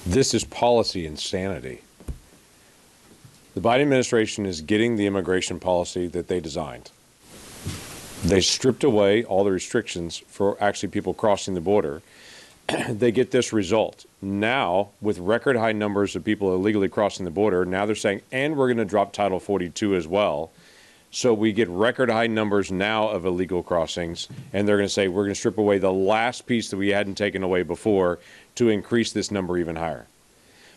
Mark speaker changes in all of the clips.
Speaker 1: This is policy insanity. The Biden administration is getting the immigration policy that they designed. They stripped away all the restrictions for actually people crossing the border. They get this result. Now, with record high numbers of people illegally crossing the border, now they're saying, and we're going to drop Title 42 as well. So we get record high numbers now of illegal crossings, and they're going to say we're going to strip away the last piece that we hadn't taken away before to increase this number even higher.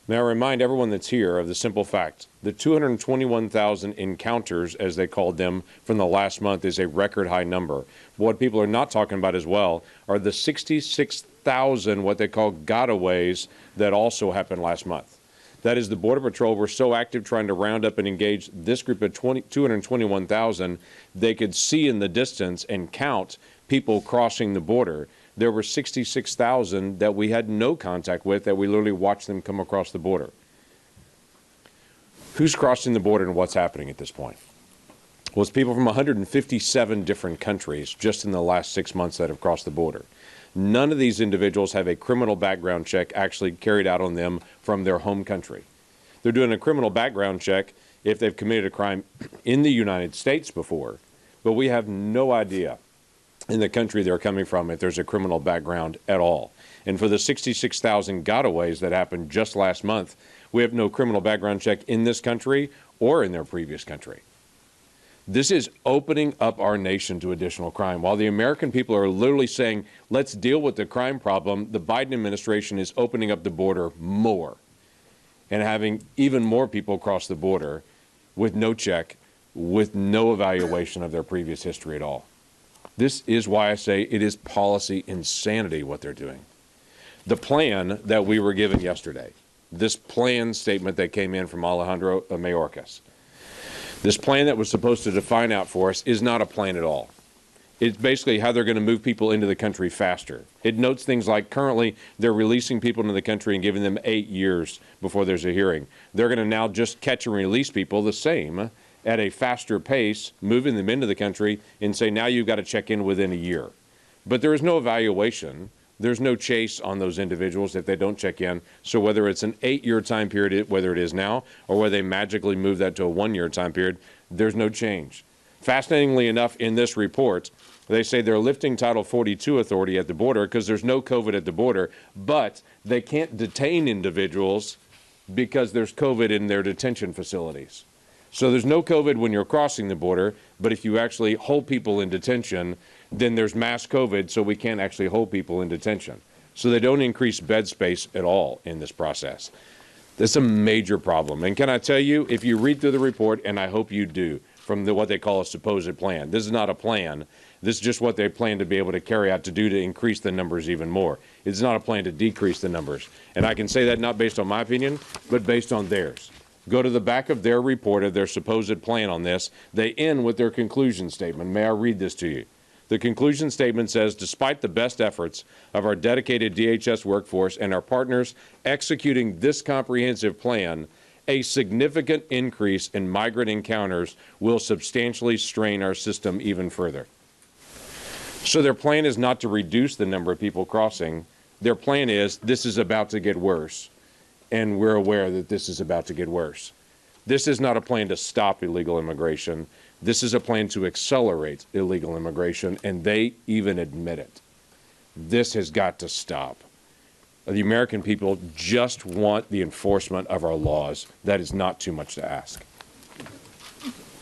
Speaker 1: May I remind everyone that's here of the simple fact the 221,000 encounters, as they called them, from the last month is a record high number. What people are not talking about as well are the 66,000 what they call gotaways that also happened last month. That is, the Border Patrol were so active trying to round up and engage this group of 221,000, they could see in the distance and count people crossing the border. There were 66,000 that we had no contact with, that we literally watched them come across the border. Who's crossing the border and what's happening at this point? Well, it's people from 157 different countries just in the last 6 months that have crossed the border. None of these individuals have a criminal background check actually carried out on them from their home country. They're doing a criminal background check if they've committed a crime in the United States before, but we have no idea in the country they're coming from if there's a criminal background at all. And for the 66,000 gotaways that happened just last month, we have no criminal background check in this country or in their previous country. This is opening up our nation to additional crime. While the American people are literally saying, let's deal with the crime problem, the Biden administration is opening up the border more and having even more people cross the border with no check, with no evaluation of their previous history at all. This is why I say it is policy insanity what they're doing. The plan that we were given yesterday, this plan statement that came in from Alejandro Mayorkas, this plan that was supposed to define out for us is not a plan at all. It's basically how they're going to move people into the country faster. It notes things like currently they're releasing people into the country and giving them 8 years before there's a hearing. They're going to now just catch and release people the same at a faster pace, moving them into the country and say, now you've got to check in within a year. But there is no evaluation. There's no chase on those individuals if they don't check in. So whether it's an 8-year time period, whether it is now, or whether they magically move that to a 1-year time period, there's no change. Fascinatingly enough, in this report, they say they're lifting Title 42 authority at the border because there's no COVID at the border, but they can't detain individuals because there's COVID in their detention facilities. So there's no COVID when you're crossing the border, but if you actually hold people in detention, then there's mass COVID, so we can't actually hold people in detention. So they don't increase bed space at all in this process. That's a major problem. And can I tell you, if you read through the report, and I hope you do, from what they call a supposed plan, this is not a plan. This is just what they plan to be able to carry out to do to increase the numbers even more. It's not a plan to decrease the numbers. And I can say that not based on my opinion, but based on theirs. Go to the back of their report of their supposed plan on this. They end with their conclusion statement. May I read this to you? The conclusion statement says, despite the best efforts of our dedicated DHS workforce and our partners executing this comprehensive plan, a significant increase in migrant encounters will substantially strain our system even further. So their plan is not to reduce the number of people crossing. Their plan is this is about to get worse, and we're aware that this is about to get worse. This is not a plan to stop illegal immigration. This is a plan to accelerate illegal immigration, and they even admit it. This has got to stop. The American people just want the enforcement of our laws. That is not too much to ask.